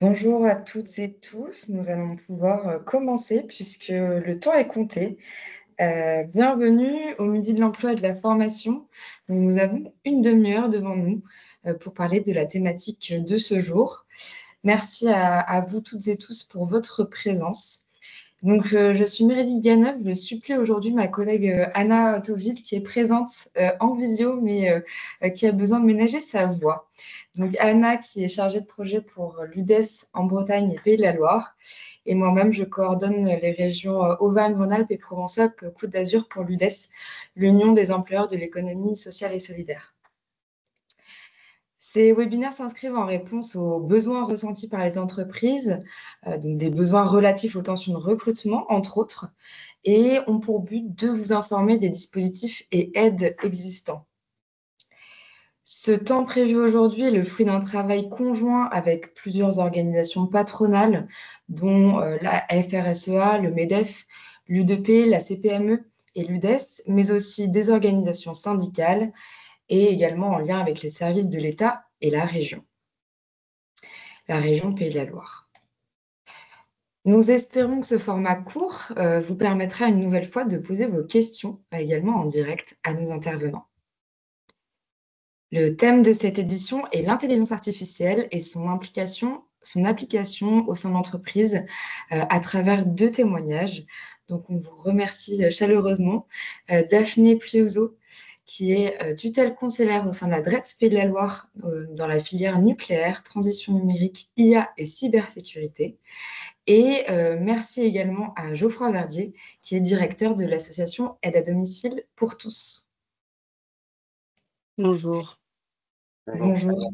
Bonjour à toutes et tous. Nous allons pouvoir commencer puisque le temps est compté. Bienvenue au Midi de l'Emploi et de la Formation. Nous avons une demi-heure devant nous pour parler de la thématique de ce jour. Merci à vous toutes et tous pour votre présence. Donc, je suis Meredith Ganov. Je supplée aujourd'hui ma collègue Anna Toville qui est présente en visio, mais qui a besoin de ménager sa voix. Donc, Anna, qui est chargée de projet pour l'UDES en Bretagne et Pays de la Loire. Et moi-même, je coordonne les régions Auvergne-Rhône-Alpes et Provence-Alpes-Côte d'Azur pour l'UDES, l'Union des employeurs de l'économie sociale et solidaire. Ces webinaires s'inscrivent en réponse aux besoins ressentis par les entreprises, donc des besoins relatifs aux tensions de recrutement, entre autres, et ont pour but de vous informer des dispositifs et aides existants. Ce temps prévu aujourd'hui est le fruit d'un travail conjoint avec plusieurs organisations patronales, dont la FRSEA, le MEDEF, l'UDP, la CPME et l'UDES, mais aussi des organisations syndicales et également en lien avec les services de l'État et la région Pays de la Loire. Nous espérons que ce format court vous permettra une nouvelle fois de poser vos questions également en direct à nos intervenants. Le thème de cette édition est l'intelligence artificielle et son application au sein de l'entreprise à travers 2 témoignages. Donc, on vous remercie chaleureusement. Daphné Pliuso, qui est tutelle conseillère au sein de la DRETS Pays de la Loire dans la filière nucléaire, transition numérique, IA et cybersécurité. Et merci également à Geoffroy Verdier, qui est directeur de l'association Aide à domicile pour tous. Bonjour. Bonjour.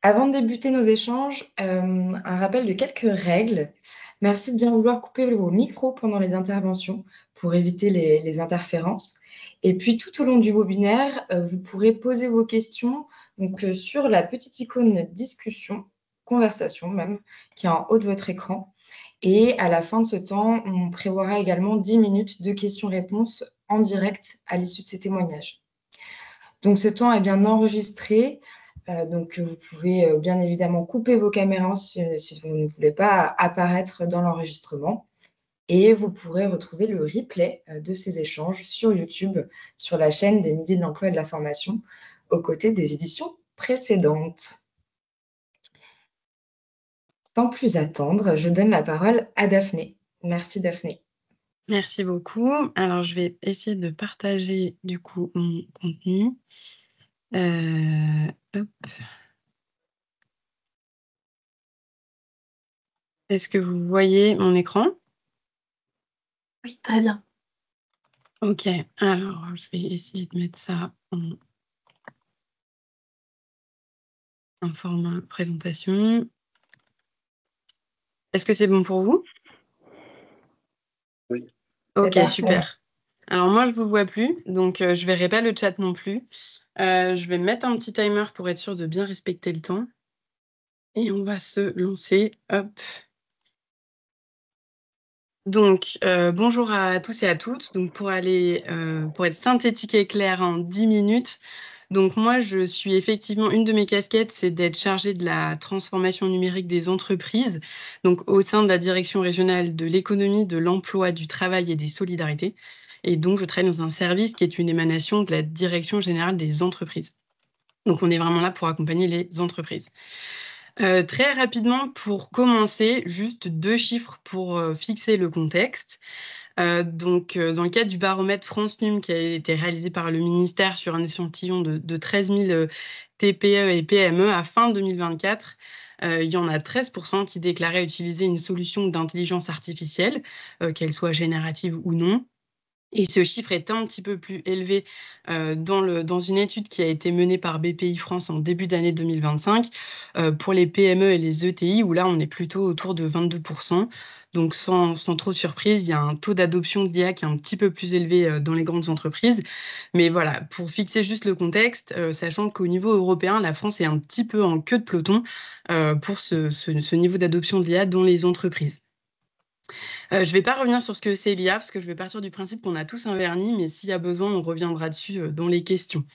Avant de débuter nos échanges, un rappel de quelques règles. Merci de bien vouloir couper vos micros pendant les interventions pour éviter les interférences. Et puis, tout au long du webinaire, vous pourrez poser vos questions donc, sur la petite icône discussion, conversation même, qui est en haut de votre écran. Et à la fin de ce temps, on prévoira également 10 minutes de questions-réponses en direct à l'issue de ces témoignages. Donc, ce temps est bien enregistré. Donc, vous pouvez bien évidemment couper vos caméras si vous ne voulez pas apparaître dans l'enregistrement. Et vous pourrez retrouver le replay de ces échanges sur YouTube, sur la chaîne des Midis de l'Emploi et de la Formation, aux côtés des éditions précédentes. Sans plus attendre, je donne la parole à Daphné. Merci Daphné. Merci beaucoup. Alors, je vais essayer de partager du coup mon contenu. Hop. Est-ce que vous voyez mon écran? Oui, très bien. Ok, alors je vais essayer de mettre ça en format présentation. Est-ce que c'est bon pour vous? Oui. Ok, super. Alors moi, je ne vous vois plus, donc je ne verrai pas le chat non plus. Je vais mettre un petit timer pour être sûr de bien respecter le temps. Et on va se lancer. Hop. Donc, bonjour à tous et à toutes. Donc, pour être synthétique et clair en 10 minutes, donc moi, je suis effectivement, une de mes casquettes, c'est d'être chargée de la transformation numérique des entreprises, donc au sein de la direction régionale de l'économie, de l'emploi, du travail et des solidarités. Et donc, je travaille dans un service qui est une émanation de la direction générale des entreprises. Donc, on est vraiment là pour accompagner les entreprises. Très rapidement, pour commencer, juste 2 chiffres pour fixer le contexte. Donc, dans le cadre du baromètre France Num qui a été réalisé par le ministère sur un échantillon de 13 000 TPE et PME à fin 2024, il y en a 13% qui déclaraient utiliser une solution d'intelligence artificielle, qu'elle soit générative ou non. Et ce chiffre est un petit peu plus élevé dans une étude qui a été menée par BPI France en début d'année 2025 pour les PME et les ETI, où là, on est plutôt autour de 22%. Donc, sans trop de surprise, il y a un taux d'adoption de l'IA qui est un petit peu plus élevé dans les grandes entreprises. Mais voilà, pour fixer juste le contexte, sachant qu'au niveau européen, la France est un petit peu en queue de peloton pour ce niveau d'adoption de l'IA dans les entreprises. Je ne vais pas revenir sur ce que c'est l'IA, parce que je vais partir du principe qu'on a tous un vernis, mais s'il y a besoin, on reviendra dessus dans les questions.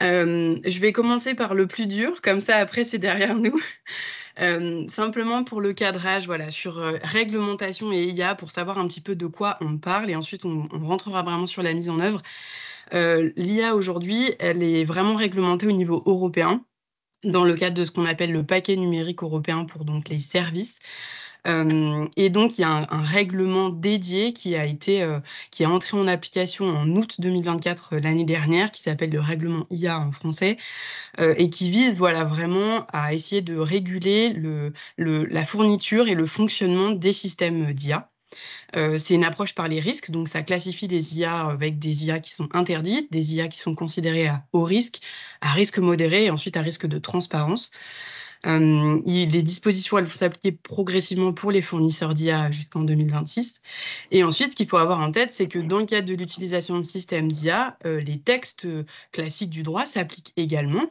Je vais commencer par le plus dur, comme ça après c'est derrière nous. Simplement pour le cadrage, voilà, sur réglementation et IA, pour savoir un petit peu de quoi on parle, et ensuite on rentrera vraiment sur la mise en œuvre. L'IA aujourd'hui, elle est vraiment réglementée au niveau européen, dans le cadre de ce qu'on appelle le paquet numérique européen pour donc les services. Et donc, il y a un règlement dédié qui est entré en application en août 2024, l'année dernière, qui s'appelle le règlement IA en français, et qui vise voilà, vraiment à essayer de réguler la fourniture et le fonctionnement des systèmes d'IA. C'est une approche par les risques, donc ça classifie les IA avec des IA qui sont interdites, des IA qui sont considérées à haut risque, à risque modéré et ensuite à risque de transparence. Les dispositions, elles vont s'appliquer progressivement pour les fournisseurs d'IA jusqu'en 2026. Et ensuite, ce qu'il faut avoir en tête, c'est que dans le cadre de l'utilisation de systèmes d'IA, les textes classiques du droit s'appliquent également.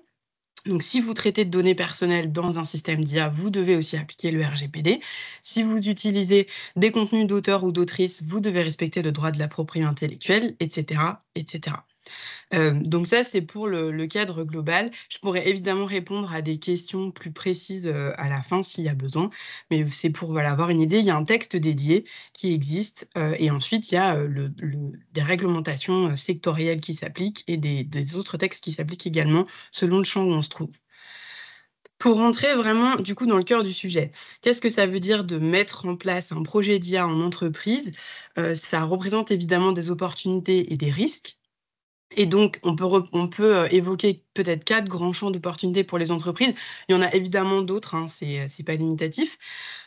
Donc, si vous traitez de données personnelles dans un système d'IA, vous devez aussi appliquer le RGPD. Si vous utilisez des contenus d'auteurs ou d'autrices, vous devez respecter le droit de la propriété intellectuelle, etc., etc. Donc ça, c'est pour le cadre global. Je pourrais évidemment répondre à des questions plus précises à la fin s'il y a besoin, mais c'est pour voilà, avoir une idée. Il y a un texte dédié qui existe et ensuite, il y a des réglementations sectorielles qui s'appliquent et des autres textes qui s'appliquent également selon le champ où on se trouve. Pour rentrer vraiment du coup dans le cœur du sujet, qu'est-ce que ça veut dire de mettre en place un projet d'IA en entreprise? Ça représente évidemment des opportunités et des risques. Et donc, on peut évoquer peut-être 4 grands champs d'opportunités pour les entreprises. Il y en a évidemment d'autres, hein, c'est pas limitatif.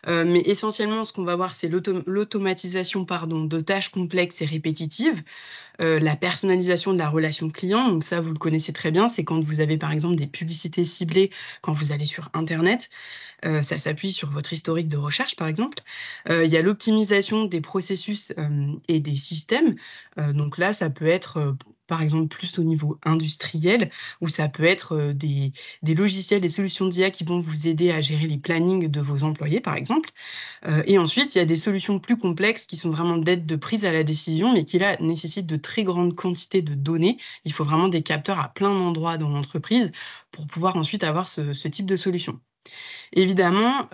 Mais essentiellement, ce qu'on va voir, c'est l'automatisation de tâches complexes et répétitives, la personnalisation de la relation client. Donc ça, vous le connaissez très bien, c'est quand vous avez par exemple des publicités ciblées quand vous allez sur Internet. Ça s'appuie sur votre historique de recherche, par exemple. Il y a l'optimisation des processus et des systèmes. Donc là, ça peut être, par exemple, plus au niveau industriel, ou ça peut être des logiciels, des solutions d'IA qui vont vous aider à gérer les plannings de vos employés, par exemple. Et ensuite, il y a des solutions plus complexes qui sont vraiment d'aide de prise à la décision, mais qui là nécessitent de très grandes quantités de données. Il faut vraiment des capteurs à plein d'endroits dans l'entreprise pour pouvoir ensuite avoir ce type de solution. Évidemment,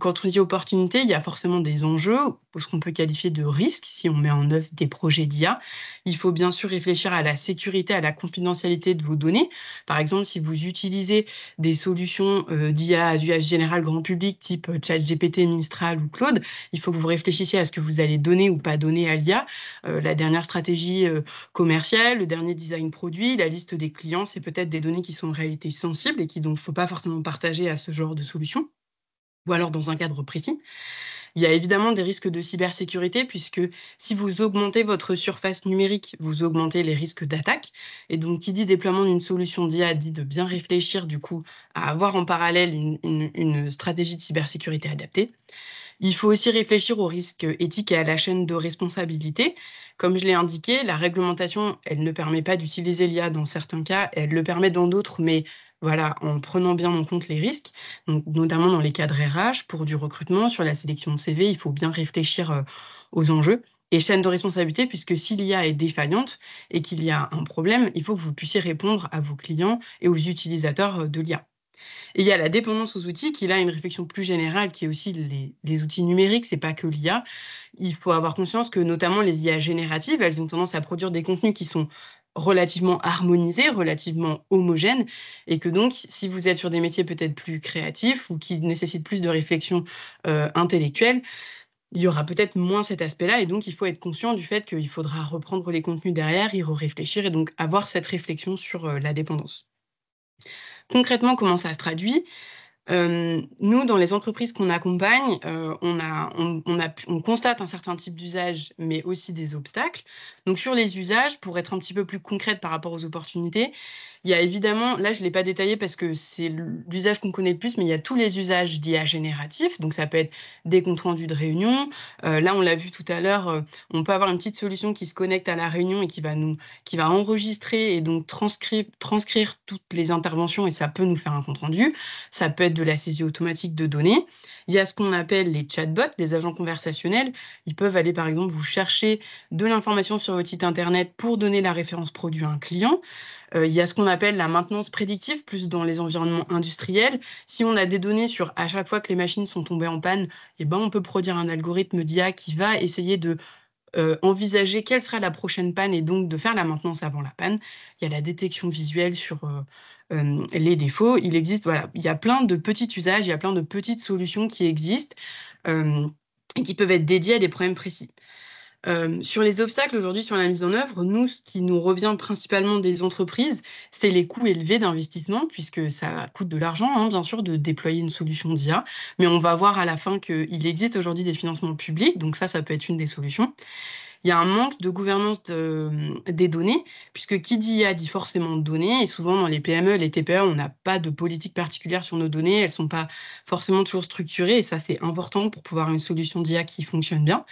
quand on dit opportunité, il y a forcément des enjeux, ce qu'on peut qualifier de risques si on met en œuvre des projets d'IA. Il faut bien sûr réfléchir à la sécurité, à la confidentialité de vos données. Par exemple, si vous utilisez des solutions d'IA à usage général grand public, type ChatGPT, Mistral ou Claude, il faut que vous réfléchissiez à ce que vous allez donner ou pas donner à l'IA. La dernière stratégie commerciale, le dernier design produit, la liste des clients, c'est peut-être des données qui sont en réalité sensibles et qui donc faut pas forcément partager à ce genre de solution, ou alors dans un cadre précis. Il y a évidemment des risques de cybersécurité, puisque si vous augmentez votre surface numérique, vous augmentez les risques d'attaque. Et donc, qui dit déploiement d'une solution d'IA dit de bien réfléchir, du coup, à avoir en parallèle une stratégie de cybersécurité adaptée. Il faut aussi réfléchir aux risques éthiques et à la chaîne de responsabilité. Comme je l'ai indiqué, la réglementation, elle ne permet pas d'utiliser l'IA dans certains cas, elle le permet dans d'autres, mais voilà, en prenant bien en compte les risques, donc notamment dans les cadres RH, pour du recrutement, sur la sélection de CV, il faut bien réfléchir aux enjeux. Et chaîne de responsabilité, puisque si l'IA est défaillante et qu'il y a un problème, il faut que vous puissiez répondre à vos clients et aux utilisateurs de l'IA. Et il y a la dépendance aux outils, qui là, une réflexion plus générale, qui est aussi les outils numériques, c'est pas que l'IA. Il faut avoir conscience que notamment les IA génératives, elles ont tendance à produire des contenus qui sont relativement harmonisés, relativement homogènes, et que donc, si vous êtes sur des métiers peut-être plus créatifs ou qui nécessitent plus de réflexion intellectuelle, il y aura peut-être moins cet aspect-là, et donc il faut être conscient du fait qu'il faudra reprendre les contenus derrière, y réfléchir, et donc avoir cette réflexion sur la dépendance. Concrètement, comment ça se traduit? Nous, dans les entreprises qu'on accompagne, on constate un certain type d'usage, mais aussi des obstacles. Donc, sur les usages, pour être un petit peu plus concrète par rapport aux opportunités, il y a évidemment, là, je ne l'ai pas détaillé parce que c'est l'usage qu'on connaît le plus, mais il y a tous les usages d'IA génératifs. Donc, ça peut être des comptes rendus de réunion. Là, on l'a vu tout à l'heure, on peut avoir une petite solution qui se connecte à la réunion et qui va enregistrer et donc transcrire toutes les interventions, et ça peut nous faire un compte rendu. Ça peut être de la saisie automatique de données. Il y a ce qu'on appelle les chatbots, les agents conversationnels. Ils peuvent aller, par exemple, vous chercher de l'information sur votre site internet pour donner la référence produit à un client. Il y a ce qu'on appelle la maintenance prédictive, plus dans les environnements industriels. Si on a des données sur à chaque fois que les machines sont tombées en panne, eh ben, on peut produire un algorithme d'IA qui va essayer de envisager quelle sera la prochaine panne et donc de faire la maintenance avant la panne. Il y a la détection visuelle sur les défauts. Il existe, voilà, il y a plein de petits usages, il y a plein de petites solutions qui existent et qui peuvent être dédiées à des problèmes précis. Sur les obstacles aujourd'hui sur la mise en œuvre, nous, ce qui nous revient principalement des entreprises, c'est les coûts élevés d'investissement, puisque ça coûte de l'argent, hein, bien sûr, de déployer une solution d'IA. Mais on va voir à la fin qu'il existe aujourd'hui des financements publics, donc ça peut être une des solutions. Il y a un manque de gouvernance des données, puisque qui dit IA dit forcément données, et souvent dans les PME, les TPE, on n'a pas de politique particulière sur nos données, elles ne sont pas forcément toujours structurées, et ça c'est important pour pouvoir avoir une solution d'IA qui fonctionne bien.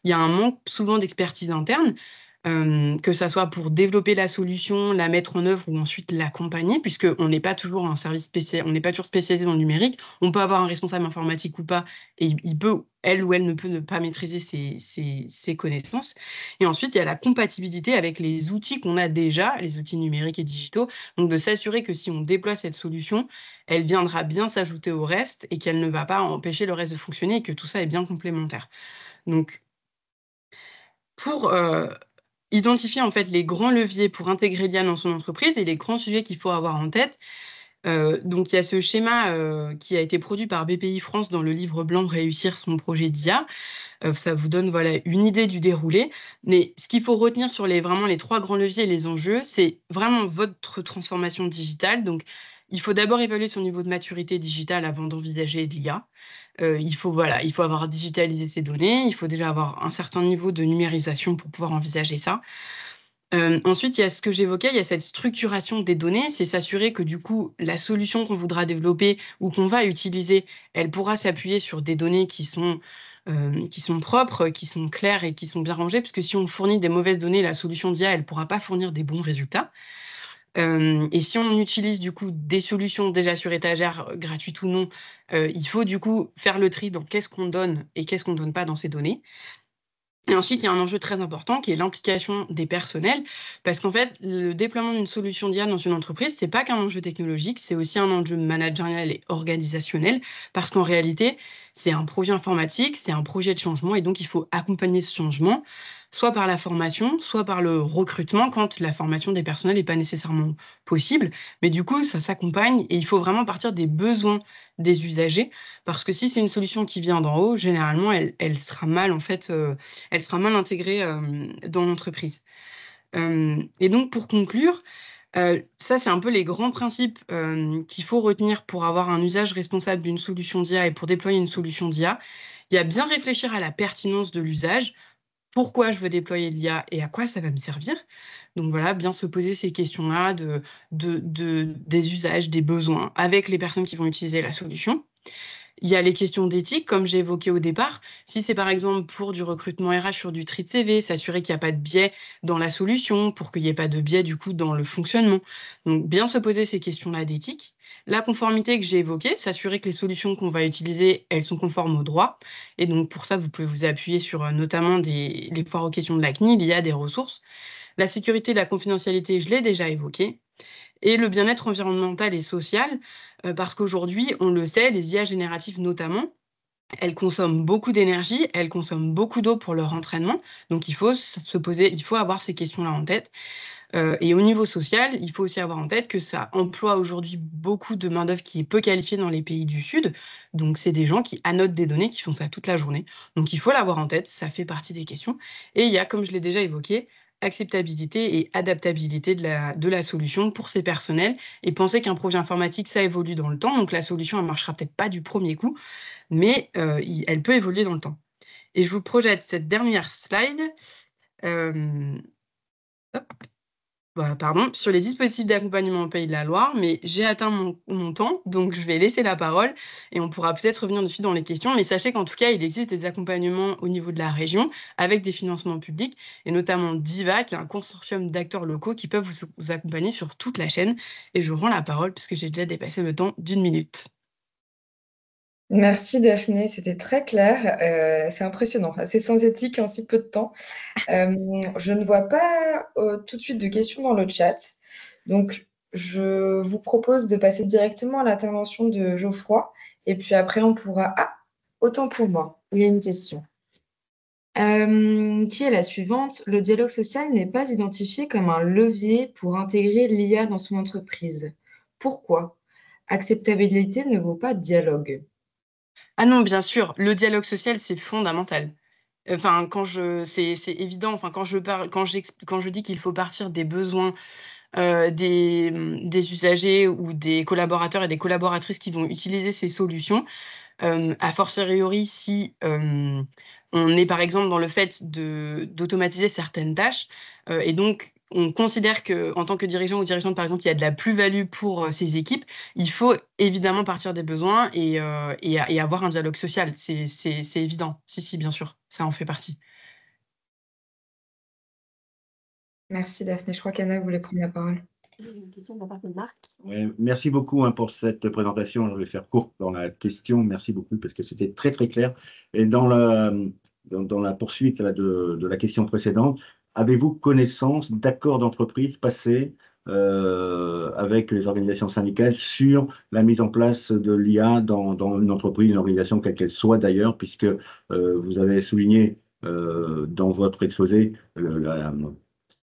Il y a un manque souvent d'expertise interne, que ça soit pour développer la solution, la mettre en œuvre ou ensuite l'accompagner, puisqu'on n'est pas toujours un service spécial, on n'est pas toujours spécialisé dans le numérique. On peut avoir un responsable informatique ou pas, et il peut, elle ou elle ne peut ne pas maîtriser ses connaissances. Et ensuite, il y a la compatibilité avec les outils qu'on a déjà, les outils numériques et digitaux, donc de s'assurer que si on déploie cette solution, elle viendra bien s'ajouter au reste et qu'elle ne va pas empêcher le reste de fonctionner et que tout ça est bien complémentaire. Donc, pour identifier en fait les grands leviers pour intégrer l'IA dans son entreprise et les grands sujets qu'il faut avoir en tête. Donc il y a ce schéma qui a été produit par BPI France dans le livre blanc Réussir son projet d'IA. Ça vous donne voilà, une idée du déroulé. Mais ce qu'il faut retenir sur vraiment les 3 grands leviers et les enjeux, c'est vraiment votre transformation digitale. Donc il faut d'abord évaluer son niveau de maturité digitale avant d'envisager l'IA. Il faut avoir digitalisé ses données, il faut déjà avoir un certain niveau de numérisation pour pouvoir envisager ça. Ensuite, il y a ce que j'évoquais, il y a cette structuration des données, c'est s'assurer que du coup, la solution qu'on voudra développer ou qu'on va utiliser, elle pourra s'appuyer sur des données qui sont propres, qui sont claires et qui sont bien rangées, parce que si on fournit des mauvaises données, la solution d'IA, elle ne pourra pas fournir des bons résultats. Et si on utilise du coup des solutions déjà sur étagère, gratuites ou non, il faut du coup faire le tri dans qu'est-ce qu'on donne et qu'est-ce qu'on ne donne pas dans ces données. Et ensuite, il y a un enjeu très important qui est l'implication des personnels, parce qu'en fait, le déploiement d'une solution d'IA dans une entreprise, c'est pas qu'un enjeu technologique, c'est aussi un enjeu managérial et organisationnel, parce qu'en réalité, c'est un projet informatique, c'est un projet de changement, et donc il faut accompagner ce changement, soit par la formation, soit par le recrutement, quand la formation des personnels n'est pas nécessairement possible. Mais du coup, ça s'accompagne, et il faut vraiment partir des besoins des usagers, parce que si c'est une solution qui vient d'en haut, généralement, elle sera mal, en fait, elle sera mal intégrée dans l'entreprise. Et donc, pour conclure, ça, c'est un peu les grands principes qu'il faut retenir pour avoir un usage responsable d'une solution d'IA et pour déployer une solution d'IA. Il y a bien réfléchir à la pertinence de l'usage, pourquoi je veux déployer l'IA et à quoi ça va me servir. Donc voilà, bien se poser ces questions-là des usages, des besoins avec les personnes qui vont utiliser la solution. Il y a les questions d'éthique, comme j'ai évoqué au départ. Si c'est par exemple pour du recrutement RH sur du tri de CV, s'assurer qu'il n'y a pas de biais dans la solution, pour qu'il n'y ait pas de biais du coup dans le fonctionnement. Donc bien se poser ces questions-là d'éthique. La conformité que j'ai évoquée, s'assurer que les solutions qu'on va utiliser, elles sont conformes au droit. Et donc pour ça, vous pouvez vous appuyer sur notamment les foires aux questions de la CNIL, il y a des ressources. La sécurité et la confidentialité, je l'ai déjà évoqué. Et le bien-être environnemental et social, parce qu'aujourd'hui, on le sait, les IA génératives notamment, elles consomment beaucoup d'énergie, elles consomment beaucoup d'eau pour leur entraînement. Donc il faut il faut avoir ces questions-là en tête. Et au niveau social, il faut aussi avoir en tête que ça emploie aujourd'hui beaucoup de main-d'œuvre qui est peu qualifiée dans les pays du Sud. Donc c'est des gens qui annotent des données, qui font ça toute la journée. Donc il faut l'avoir en tête, ça fait partie des questions. Et il y a, comme je l'ai déjà évoqué, acceptabilité et adaptabilité de la solution pour ces personnels et penser qu'un projet informatique, ça évolue dans le temps. Donc la solution, elle ne marchera peut-être pas du premier coup, mais elle peut évoluer dans le temps. Et je vous projette cette dernière slide. Sur les dispositifs d'accompagnement au Pays de la Loire, mais j'ai atteint mon temps, donc je vais laisser la parole et on pourra peut-être revenir dessus dans les questions. Mais sachez qu'en tout cas, il existe des accompagnements au niveau de la région avec des financements publics et notamment DIVA, qui est un consortium d'acteurs locaux qui peuvent vous accompagner sur toute la chaîne. Et je vous rends la parole puisque j'ai déjà dépassé le temps d'1 minute. Merci Daphné, c'était très clair. C'est impressionnant, assez synthétique en si peu de temps. Je ne vois pas tout de suite de questions dans le chat. Donc, je vous propose de passer directement à l'intervention de Geoffroy et puis après on pourra... Ah, autant pour moi, il y a une question. Qui est la suivante. Le dialogue social n'est pas identifié comme un levier pour intégrer l'IA dans son entreprise. Pourquoi? Acceptabilité ne vaut pas dialogue. Ah non, bien sûr, le dialogue social, c'est fondamental. Enfin, c'est évident. Enfin, quand je dis qu'il faut partir des besoins des usagers ou des collaborateurs et des collaboratrices qui vont utiliser ces solutions, a fortiori si on est par exemple dans le fait d'automatiser certaines tâches et donc on considère qu'en tant que dirigeant ou dirigeante, par exemple, il y a de la plus-value pour ces équipes, il faut évidemment partir des besoins et avoir un dialogue social. C'est évident. Si, bien sûr, ça en fait partie. Merci Daphné. Je crois qu'Anna voulait prendre la parole. Une question de la part de Marc. Ouais, merci beaucoup pour cette présentation. Je vais faire court dans la question. Merci beaucoup parce que c'était très très clair. Et dans la poursuite là, de la question précédente, avez-vous connaissance d'accords d'entreprise passés avec les organisations syndicales sur la mise en place de l'IA dans une entreprise, une organisation quelle qu'elle soit d'ailleurs, puisque vous avez souligné dans votre exposé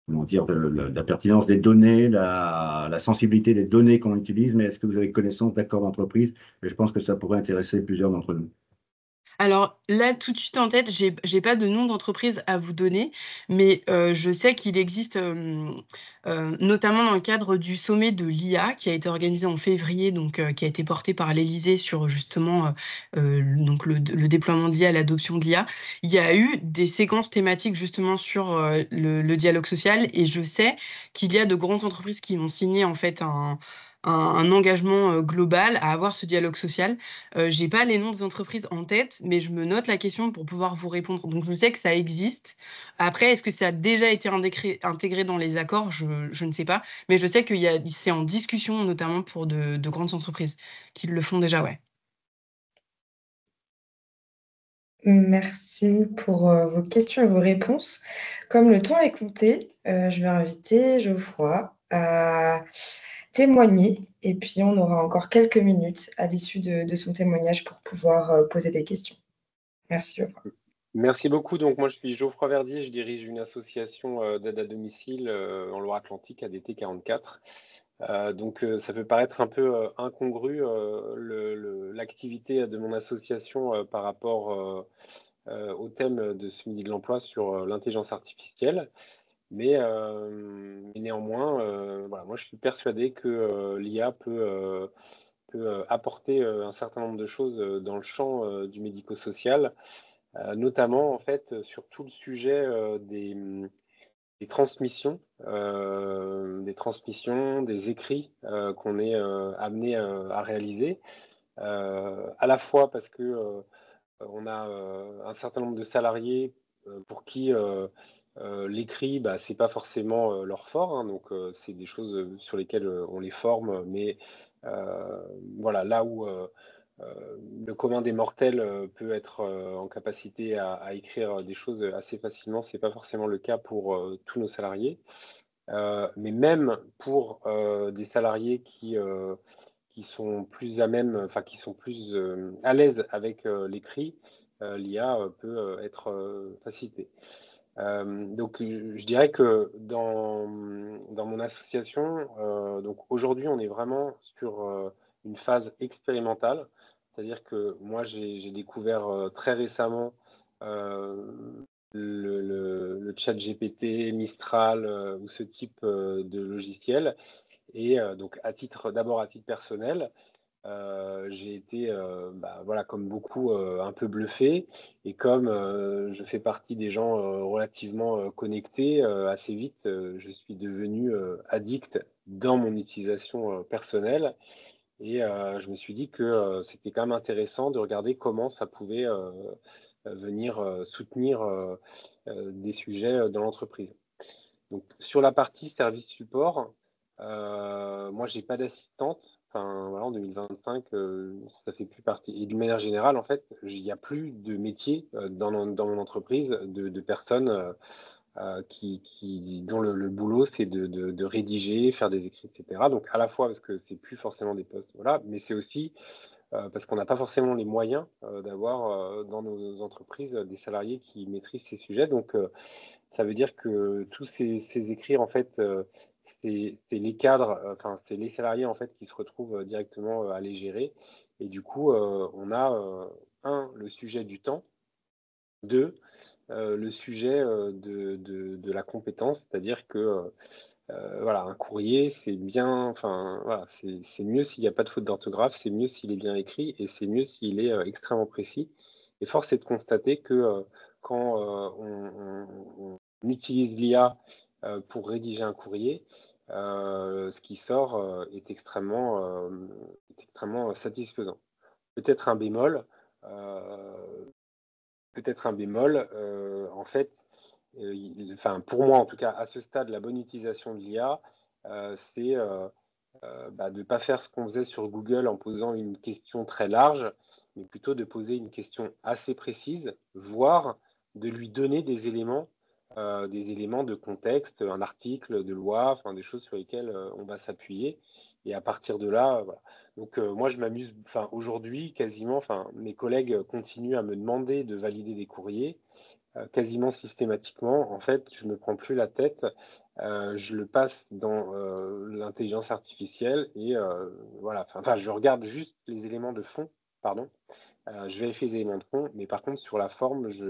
comment dire, la pertinence des données, la sensibilité des données qu'on utilise, mais est-ce que vous avez connaissance d'accords d'entreprise? Et je pense que ça pourrait intéresser plusieurs d'entre nous. Alors là, tout de suite en tête, j'ai pas de nom d'entreprise à vous donner, mais je sais qu'il existe, notamment dans le cadre du sommet de l'IA qui a été organisé en février, donc qui a été porté par l'Élysée sur justement, donc le déploiement de l'IA, l'adoption de l'IA. Il y a eu des séquences thématiques justement sur, le dialogue social et je sais qu'il y a de grandes entreprises qui ont signé en fait un engagement, global à avoir ce dialogue social. J'ai pas les noms des entreprises en tête, mais je me note la question pour pouvoir vous répondre. Donc je sais que ça existe. Après, est-ce que ça a déjà été intégré dans les accords? Je ne sais pas. Mais je sais c'est en discussion, notamment pour de grandes entreprises qui le font déjà, ouais. Merci pour vos questions et vos réponses. Comme le temps est compté, je vais inviter Geoffroy à témoigner et puis on aura encore quelques minutes à l'issue de son témoignage pour pouvoir poser des questions. Merci Geoffroy. Merci beaucoup. Donc, moi, je suis Geoffroy Verdier. Je dirige une association d'aide à domicile en Loire-Atlantique, ADT 44. Donc, ça peut paraître un peu incongru l'activité de mon association par rapport au thème de ce midi de l'emploi sur l'intelligence artificielle. Mais néanmoins, voilà, moi, je suis persuadé que l'IA peut apporter un certain nombre de choses dans le champ du médico-social. Notamment en fait sur tout le sujet des transmissions, des écrits qu'on est amené à réaliser, à la fois parce que on a un certain nombre de salariés pour qui l'écrit, bah, c'est pas forcément leur fort, hein, donc c'est des choses sur lesquelles on les forme, mais voilà, là où le commun des mortels peut être en capacité à écrire des choses assez facilement, c'est pas forcément le cas pour tous nos salariés. Mais même pour des salariés qui sont plus à même, enfin qui sont plus à l'aise avec l'écrit, l'IA peut être facilitée. Donc je dirais que dans mon association, donc aujourd'hui on est vraiment sur une phase expérimentale, c'est-à-dire que moi j'ai découvert très récemment le chat GPT, Mistral ou ce type de logiciel. Et donc d'abord à titre personnel, j'ai été, bah, voilà, comme beaucoup, un peu bluffé. Et comme je fais partie des gens relativement connectés, assez vite, je suis devenu addict dans mon utilisation personnelle. Et je me suis dit que c'était quand même intéressant de regarder comment ça pouvait venir soutenir des sujets dans l'entreprise. Donc, sur la partie service support, moi, j'ai pas d'assistante. Enfin, voilà, en 2025, ça fait plus partie. Et d'une manière générale, en fait, il n'y a plus de métier dans mon entreprise de personnes dont le boulot, c'est de rédiger, faire des écrits, etc. Donc, à la fois parce que c'est plus forcément des postes, voilà, mais c'est aussi parce qu'on n'a pas forcément les moyens d'avoir dans nos entreprises des salariés qui maîtrisent ces sujets. Donc, ça veut dire que tous ces écrits, en fait, c'est les cadres, enfin, c'est les salariés, en fait, qui se retrouvent directement à les gérer. Et du coup, on a, le sujet du temps, deux, le sujet de la compétence, c'est-à-dire que voilà, un courrier, c'est bien, enfin, voilà, c'est mieux s'il n'y a pas de faute d'orthographe, c'est mieux s'il est bien écrit et c'est mieux s'il est extrêmement précis. Et force est de constater que quand on utilise l'IA pour rédiger un courrier, ce qui sort est extrêmement satisfaisant. Peut-être un bémol, en fait, enfin, pour moi en tout cas, à ce stade, la bonne utilisation de l'IA, c'est de ne pas faire ce qu'on faisait sur Google en posant une question très large, mais plutôt de poser une question assez précise, voire de lui donner des éléments de contexte, un article de loi, enfin, des choses sur lesquelles on va s'appuyer. Et à partir de là, voilà. Donc moi, je m'amuse, enfin, aujourd'hui, quasiment, enfin, mes collègues continuent à me demander de valider des courriers quasiment systématiquement. En fait, je ne me prends plus la tête. Je le passe dans l'intelligence artificielle et voilà. Enfin, je regarde juste les éléments de fond, pardon. Je vérifie les éléments de fond, mais par contre, sur la forme, je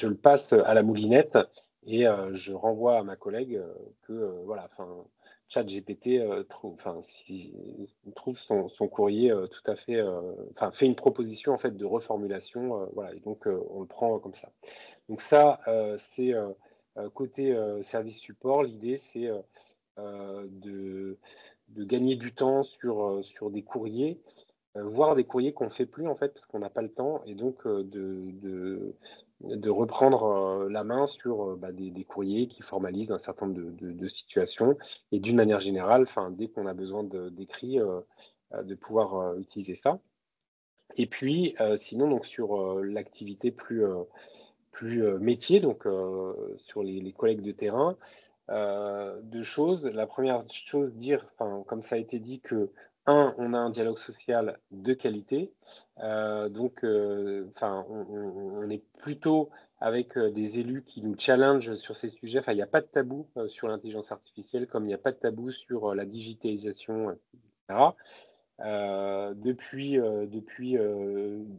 le passe à la moulinette et je renvoie à ma collègue que voilà, enfin, ChatGPT trouve son courrier tout à fait, enfin, fait une proposition en fait de reformulation, voilà, et donc on le prend comme ça. Donc ça, c'est côté service support. L'idée, c'est de gagner du temps sur des courriers, voire des courriers qu'on ne fait plus en fait parce qu'on n'a pas le temps, et donc de reprendre la main sur des courriers qui formalisent un certain nombre de situations, et d'une manière générale, dès qu'on a besoin d'écrits, de pouvoir utiliser ça. Et puis sinon, donc sur l'activité plus métier, donc sur les collègues de terrain, deux choses. La première chose, dire, comme ça a été dit, que on a un dialogue social de qualité. Donc, on est plutôt avec des élus qui nous challengent sur ces sujets. Enfin, il n'y a pas de tabou sur l'intelligence artificielle, comme il n'y a pas de tabou sur la digitalisation, etc. Depuis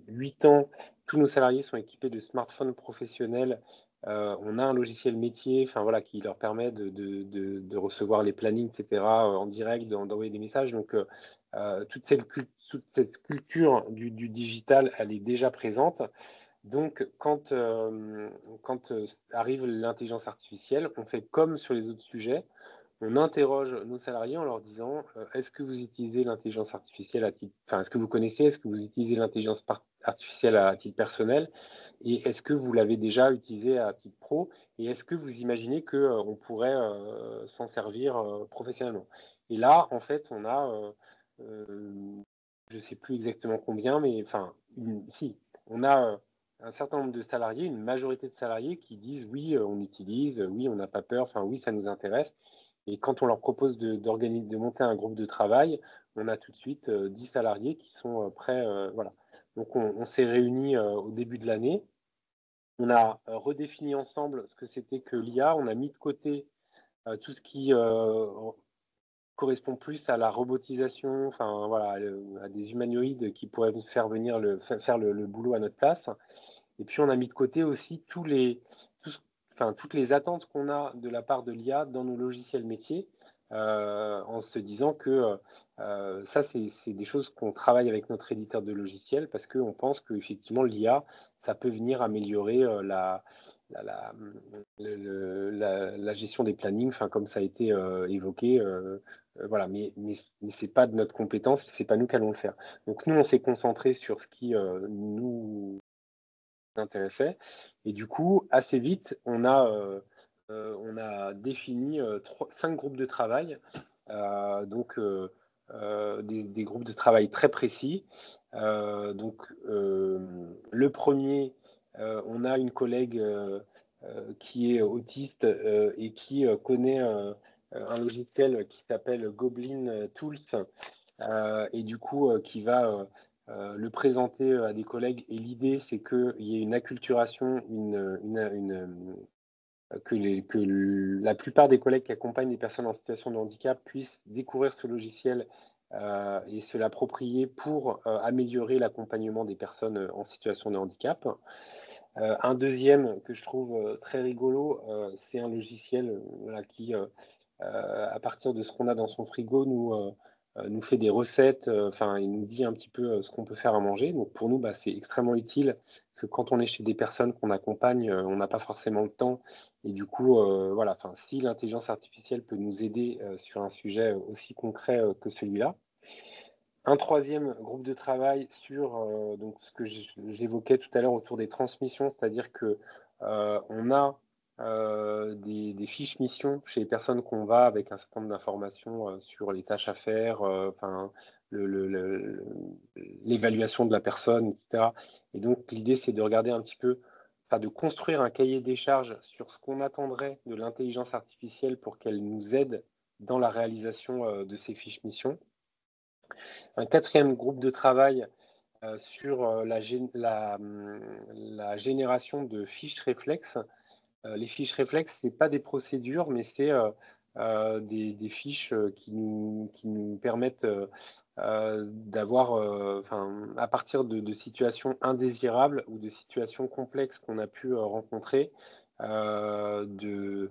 8 ans, tous nos salariés sont équipés de smartphones professionnels. On a un logiciel métier, enfin voilà, qui leur permet de recevoir les plannings, etc., en direct, d'envoyer des messages. Donc, toute cette culture du digital, elle est déjà présente. Donc, quand arrive l'intelligence artificielle, on fait comme sur les autres sujets. On interroge nos salariés en leur disant est-ce que vous utilisez l'intelligence artificielle à titre, enfin, est-ce que vous connaissez, est-ce que vous utilisez l'intelligence artificielle à titre personnel, et est-ce que vous l'avez déjà utilisé à titre pro, et est-ce que vous imaginez que on pourrait s'en servir professionnellement. Et là, en fait, on a, je ne sais plus exactement combien, mais enfin, si, on a un certain nombre de salariés, une majorité de salariés qui disent oui, on utilise, oui, on n'a pas peur, enfin oui, ça nous intéresse. Et quand on leur propose de monter un groupe de travail, on a tout de suite 10 salariés qui sont prêts. Voilà. Donc on s'est réunis au début de l'année. On a redéfini ensemble ce que c'était que l'IA. On a mis de côté tout ce qui correspond plus à la robotisation, enfin voilà, à des humanoïdes qui pourraient faire le boulot à notre place. Et puis on a mis de côté aussi toutes les attentes qu'on a de la part de l'IA dans nos logiciels métiers, en se disant que ça, c'est des choses qu'on travaille avec notre éditeur de logiciels, parce qu'on pense qu'effectivement, l'IA, ça peut venir améliorer la gestion des plannings, comme ça a été évoqué. Voilà, mais ce n'est pas de notre compétence, ce n'est pas nous qui allons le faire. Donc nous, on s'est concentré sur ce qui nous intéressait. Et du coup, assez vite, on a défini 5 groupes de travail, donc des groupes de travail très précis. Donc, le premier, on a une collègue qui est autiste et qui connaît un logiciel qui s'appelle Goblin Tools et du coup qui va le présenter à des collègues. Et l'idée, c'est qu'il y ait une acculturation, que la plupart des collègues qui accompagnent des personnes en situation de handicap puissent découvrir ce logiciel et se l'approprier pour améliorer l'accompagnement des personnes en situation de handicap. Un deuxième que je trouve très rigolo, c'est un logiciel qui, à partir de ce qu'on a dans son frigo, nous fait des recettes, il nous dit un petit peu ce qu'on peut faire à manger. Donc pour nous, c'est extrêmement utile, parce que quand on est chez des personnes qu'on accompagne, on n'a pas forcément le temps. Et du coup, si l'intelligence artificielle peut nous aider sur un sujet aussi concret que celui-là. Un troisième groupe de travail sur donc ce que j'évoquais tout à l'heure autour des transmissions, c'est-à-dire que on a des fiches missions chez les personnes qu'on va avec un certain nombre d'informations sur les tâches à faire, l'évaluation de la personne, etc. Et donc l'idée, c'est de regarder un petit peu, de construire un cahier des charges sur ce qu'on attendrait de l'intelligence artificielle pour qu'elle nous aide dans la réalisation de ces fiches missions. Un quatrième groupe de travail sur la génération de fiches réflexes. Les fiches réflexes, ce n'est pas des procédures, mais c'est des fiches qui nous permettent d'avoir, à partir de situations indésirables ou de situations complexes qu'on a pu rencontrer, de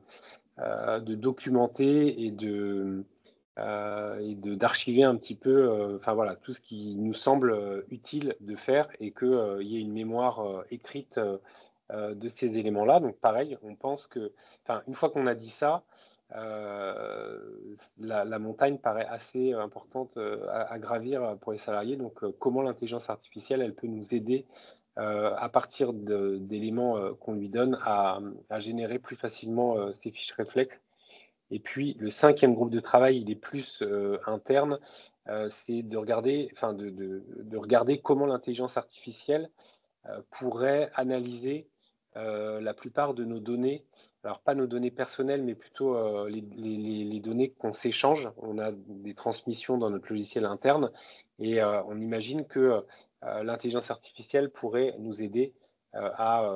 documenter et d'archiver un petit peu tout ce qui nous semble utile de faire et qu'il y ait une mémoire écrite de ces éléments-là. Donc pareil, on pense que, une fois qu'on a dit ça, la montagne paraît assez importante à gravir pour les salariés. Donc comment l'intelligence artificielle, elle peut nous aider à partir d'éléments qu'on lui donne à générer plus facilement ces fiches réflexes. Et puis, le cinquième groupe de travail, il est plus interne, c'est de regarder, de regarder comment l'intelligence artificielle pourrait analyser la plupart de nos données. Alors, pas nos données personnelles, mais plutôt les données qu'on s'échange. On a des transmissions dans notre logiciel interne et on imagine que l'intelligence artificielle pourrait nous aider à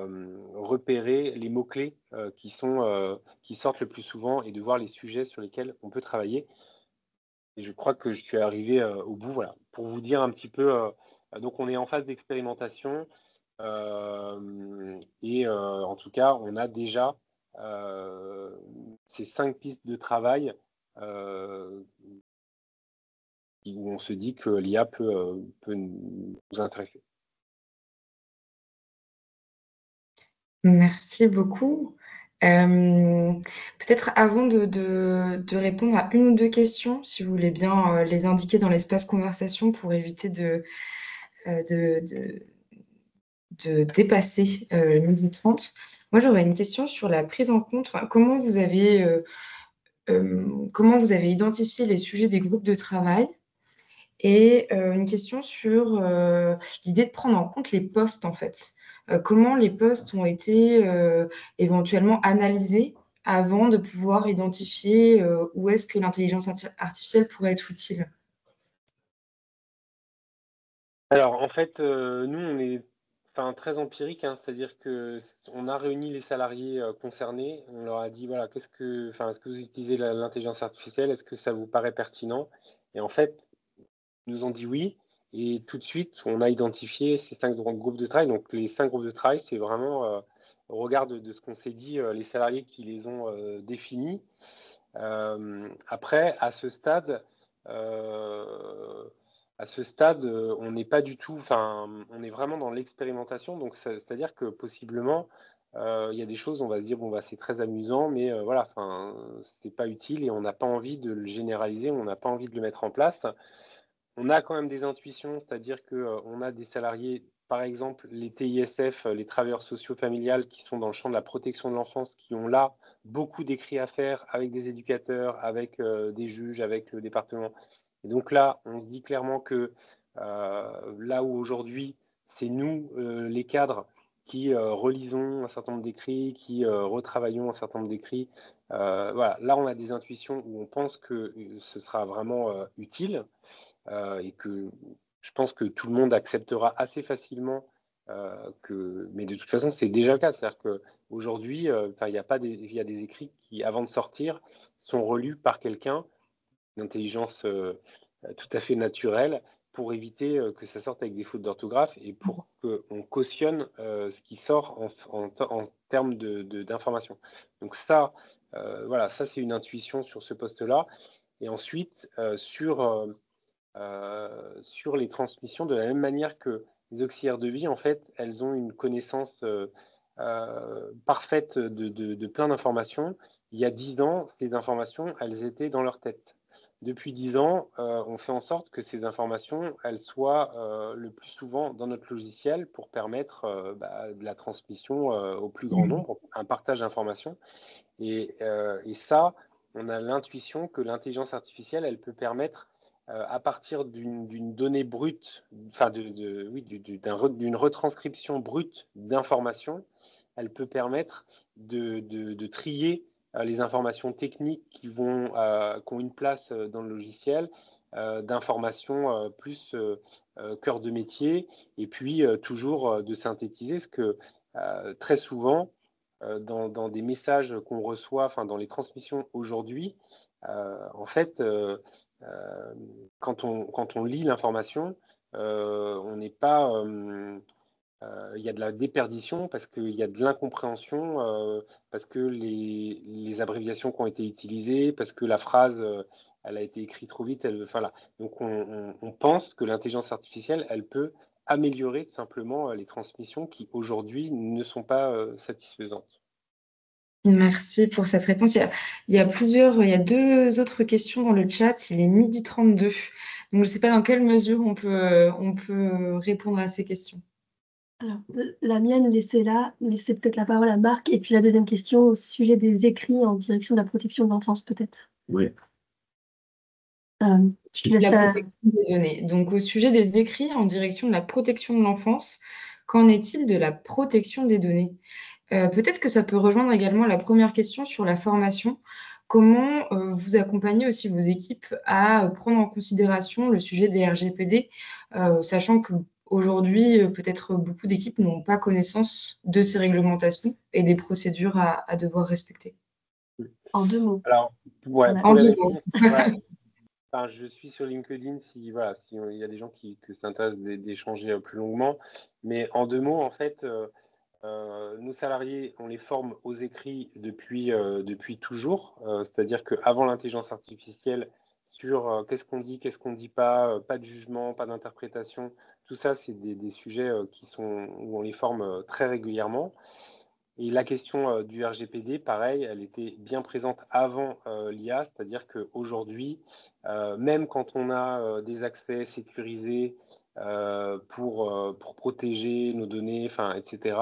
repérer les mots-clés qui sortent le plus souvent et de voir les sujets sur lesquels on peut travailler. Et je crois que je suis arrivé au bout, voilà, pour vous dire un petit peu. Donc, on est en phase d'expérimentation et en tout cas, on a déjà ces 5 pistes de travail où on se dit que l'IA peut nous intéresser. Merci beaucoup. Peut-être avant de répondre à une ou deux questions, si vous voulez bien les indiquer dans l'espace conversation pour éviter de dépasser le 12h30. Moi, j'aurais une question sur la prise en compte. Comment vous avez identifié les sujets des groupes de travail? Et une question sur l'idée de prendre en compte les postes, en fait. Comment les postes ont été éventuellement analysés avant de pouvoir identifier où est-ce que l'intelligence artificielle pourrait être utile? Alors, en fait, nous, on est très empirique, hein, c'est-à-dire qu'on a réuni les salariés concernés, on leur a dit, voilà, est-ce que vous utilisez l'intelligence artificielle, est-ce que ça vous paraît pertinent? Et en fait, ils nous ont dit oui, et tout de suite, on a identifié ces 5 groupes de travail. Donc, les 5 groupes de travail, c'est vraiment, au regard de ce qu'on s'est dit, les salariés qui les ont définis. Après, à ce stade, on n'est pas du tout, on est vraiment dans l'expérimentation. Donc, c'est-à-dire que possiblement, il y a des choses, on va se dire, bon, c'est très amusant, mais voilà, c'est pas utile et on n'a pas envie de le généraliser, on n'a pas envie de le mettre en place. On a quand même des intuitions, c'est-à-dire qu'on a des salariés, par exemple, les TISF, les travailleurs sociaux familiales, qui sont dans le champ de la protection de l'enfance, qui ont là beaucoup d'écrits à faire avec des éducateurs, avec des juges, avec le département. Et donc là, on se dit clairement que là où aujourd'hui, c'est nous, les cadres, qui relisons un certain nombre d'écrits, qui retravaillons un certain nombre d'écrits. Voilà, là, on a des intuitions où on pense que ce sera vraiment utile et que je pense que tout le monde acceptera assez facilement mais de toute façon, c'est déjà le cas. C'est-à-dire qu'aujourd'hui, il y a des écrits qui, avant de sortir, sont relus par quelqu'un d'intelligence tout à fait naturelle pour éviter que ça sorte avec des fautes d'orthographe et pour qu'on cautionne ce qui sort en termes d'information. Donc ça, voilà, ça c'est une intuition sur ce poste-là. Et ensuite, sur les transmissions, de la même manière que les auxiliaires de vie, en fait, elles ont une connaissance parfaite de plein d'informations. Il y a 10 ans, ces informations, elles étaient dans leur tête. Depuis 10 ans, on fait en sorte que ces informations, elles soient le plus souvent dans notre logiciel pour permettre de la transmission au plus grand nombre, un partage d'informations. Et ça, on a l'intuition que l'intelligence artificielle, elle peut permettre, à partir d'une donnée brute, enfin d'une retranscription brute d'informations, elle peut permettre de trier les informations techniques qui ont une place dans le logiciel, d'informations plus cœur de métier, et puis toujours de synthétiser, parce que très souvent, dans des messages qu'on reçoit, enfin dans les transmissions aujourd'hui, en fait, quand on lit l'information, on n'est pas il y a de la déperdition parce qu'il y a de l'incompréhension, parce que les abréviations qui ont été utilisées, parce que la phrase, elle a été écrite trop vite. Voilà. Donc, on pense que l'intelligence artificielle, elle peut améliorer simplement les transmissions qui, aujourd'hui, ne sont pas satisfaisantes. Merci pour cette réponse. Il y a deux autres questions dans le chat. Il est 12h32. Donc, je ne sais pas dans quelle mesure on peut répondre à ces questions. Alors, la mienne, laissez peut-être la parole à Marc. Et puis la deuxième question au sujet des écrits en direction de la protection de l'enfance, peut-être. Oui. Je te laisse La protection des données. Donc, au sujet des écrits en direction de la protection de l'enfance, qu'en est-il de la protection des données? Peut-être que ça peut rejoindre également la première question sur la formation. Comment vous accompagnez aussi vos équipes à prendre en considération le sujet des RGPD, sachant qu'aujourd'hui, peut-être beaucoup d'équipes n'ont pas connaissance de ces réglementations et des procédures à devoir respecter. En 2 mots. Alors, ouais, En 2 mots. Ouais. Enfin, je suis sur LinkedIn s'il y a des gens qui s'intéressent d'échanger plus longuement. Mais en 2 mots, en fait, nos salariés, on les forme aux écrits depuis toujours. C'est-à-dire qu'avant l'intelligence artificielle, sur qu'est-ce qu'on dit pas, pas de jugement, pas d'interprétation, tout ça, c'est des sujets où on les forme très régulièrement. Et la question du RGPD, pareil, elle était bien présente avant l'IA, c'est-à-dire qu'aujourd'hui, même quand on a des accès sécurisés pour protéger nos données, etc.,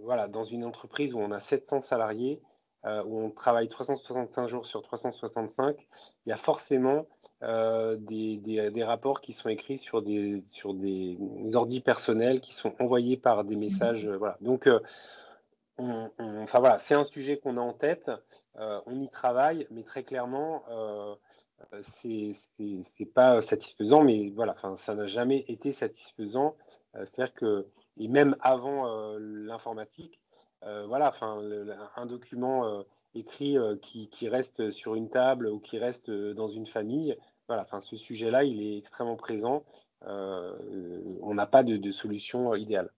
voilà, dans une entreprise où on a 700 salariés, où on travaille 365 jours sur 365, il y a forcément des rapports qui sont écrits sur des ordi personnels qui sont envoyés par des messages. Voilà. Donc, voilà, c'est un sujet qu'on a en tête, on y travaille, mais très clairement, c'est pas satisfaisant, mais voilà, ça n'a jamais été satisfaisant. C'est-à-dire que, et même avant l'informatique, voilà, un document écrit qui reste sur une table ou qui reste dans une famille, voilà, ce sujet-là, il est extrêmement présent. On n'a pas de solution idéale.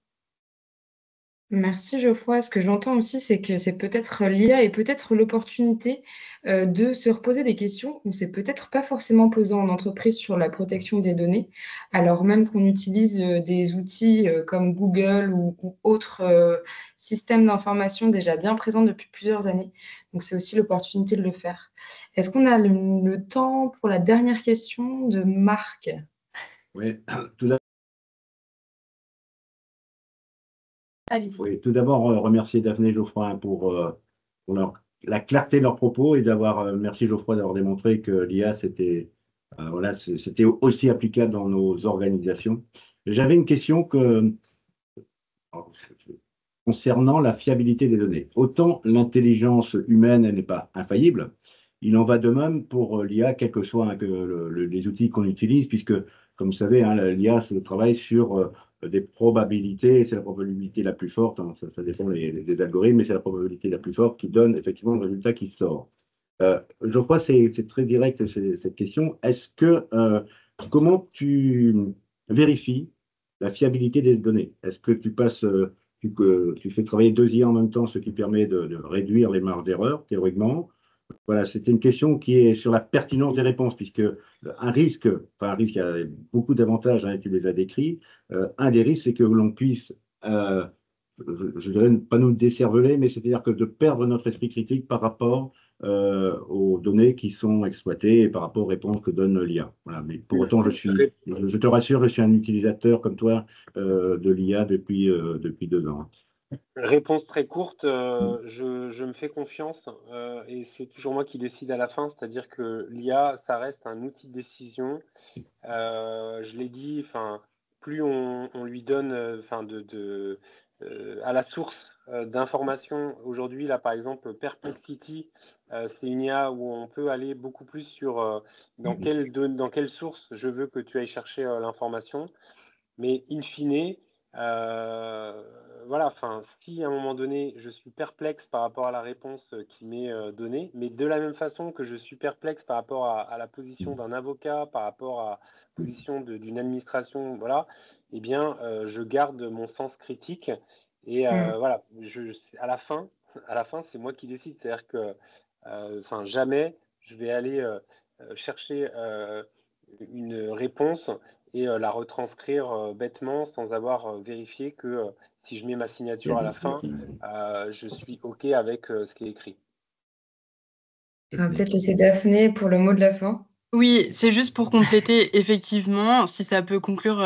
Merci Geoffroy. Ce que j'entends aussi, c'est que c'est peut-être l'IA et peut-être l'opportunité de se reposer des questions qu'on ne s'est peut-être pas forcément posées en entreprise sur la protection des données, alors même qu'on utilise des outils comme Google ou autres systèmes d'information déjà bien présents depuis plusieurs années. Donc c'est aussi l'opportunité de le faire. Est-ce qu'on a le temps pour la dernière question de Marc? Oui, tout d'abord. Allez-y. Oui, tout d'abord, remercier Daphné et Geoffroy pour la clarté de leurs propos et merci Geoffroy d'avoir démontré que l'IA, c'était aussi applicable dans nos organisations. J'avais une question Alors, concernant la fiabilité des données. Autant l'intelligence humaine, elle n'est pas infaillible, il en va de même pour l'IA, quels que soient les outils qu'on utilise, puisque, comme vous savez, hein, l'IA travaille sur des probabilités, c'est la probabilité la plus forte, hein, ça dépend des algorithmes, mais c'est la probabilité la plus forte qui donne effectivement le résultat qui sort. Geoffroy, c'est très direct cette question. Comment tu vérifies la fiabilité des données? Est-ce que tu fais travailler deux IA en même temps, ce qui permet de réduire les marges d'erreur, théoriquement? Voilà, c'était une question qui est sur la pertinence des réponses, puisque un risque, il y a beaucoup d'avantages, hein, tu les as décrits. Un des risques, c'est que l'on puisse, je dirais pas nous décerveler, mais c'est-à-dire que de perdre notre esprit critique par rapport aux données qui sont exploitées et par rapport aux réponses que donne l'IA. Voilà, mais pour autant, je te rassure, je suis un utilisateur comme toi de l'IA depuis 2 ans. Réponse très courte, je me fais confiance et c'est toujours moi qui décide à la fin, c'est-à-dire que l'IA, ça reste un outil de décision. Je l'ai dit, plus on lui donne à la source d'informations. Aujourd'hui, là, par exemple, Perplexity, c'est une IA où on peut aller beaucoup plus sur dans quelle source je veux que tu ailles chercher l'information. Mais in fine, voilà, si à un moment donné, je suis perplexe par rapport à la réponse qui m'est donnée, mais de la même façon que je suis perplexe par rapport à la position d'un avocat, par rapport à la position d'une administration, voilà, eh bien, je garde mon sens critique. Et voilà, à la fin, c'est moi qui décide. C'est-à-dire que jamais je vais aller chercher une réponse et la retranscrire bêtement sans avoir vérifié que si je mets ma signature à la fin, je suis OK avec ce qui est écrit. On va peut-être laisser Daphné pour le mot de la fin. Oui, c'est juste pour compléter, effectivement, si ça peut conclure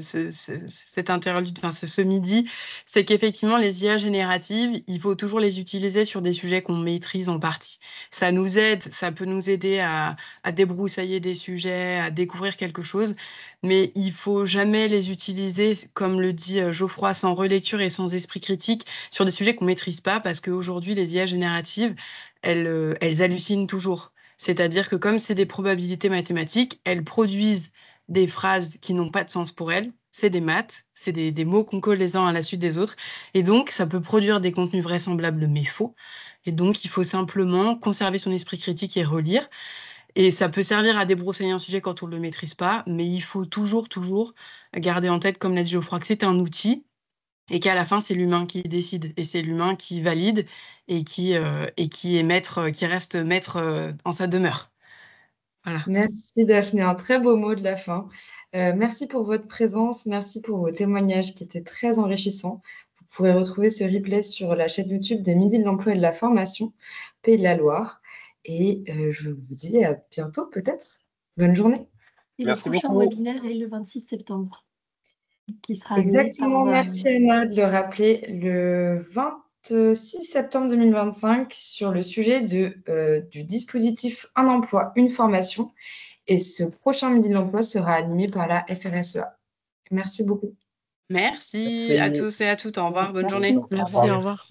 cette interlude, ce midi, c'est qu'effectivement, les IA génératives, il faut toujours les utiliser sur des sujets qu'on maîtrise en partie. Ça nous aide, ça peut nous aider à débroussailler des sujets, à découvrir quelque chose, mais il faut jamais les utiliser, comme le dit Geoffroy, sans relecture et sans esprit critique, sur des sujets qu'on maîtrise pas, parce qu'aujourd'hui, les IA génératives, elles hallucinent toujours. C'est-à-dire que comme c'est des probabilités mathématiques, elles produisent des phrases qui n'ont pas de sens pour elles. C'est des maths, c'est des mots qu'on colle les uns à la suite des autres. Et donc, ça peut produire des contenus vraisemblables mais faux. Et donc, il faut simplement conserver son esprit critique et relire. Et ça peut servir à débroussailler un sujet quand on ne le maîtrise pas, mais il faut toujours garder en tête, comme l'a dit Geoffroy, que c'est un outil et qu'à la fin, c'est l'humain qui décide et c'est l'humain qui valide et qui est maître, qui reste maître en sa demeure. Voilà. Merci Daphné, un très beau mot de la fin. Merci pour votre présence, merci pour vos témoignages qui étaient très enrichissants. Vous pourrez retrouver ce replay sur la chaîne YouTube des Midi de l'Emploi et de la Formation, Pays de la Loire. Et je vous dis à bientôt peut-être. Bonne journée. Et le prochain webinaire est le 26 septembre. Qui sera exactement, merci Anna de le rappeler, le 26 septembre 2025 sur le sujet du dispositif Un emploi, une formation. Et ce prochain Midi de l'Emploi sera animé par la FRSEA. Merci beaucoup. Merci à tous et à toutes. Au revoir, bonne journée. Merci, au revoir. Au revoir.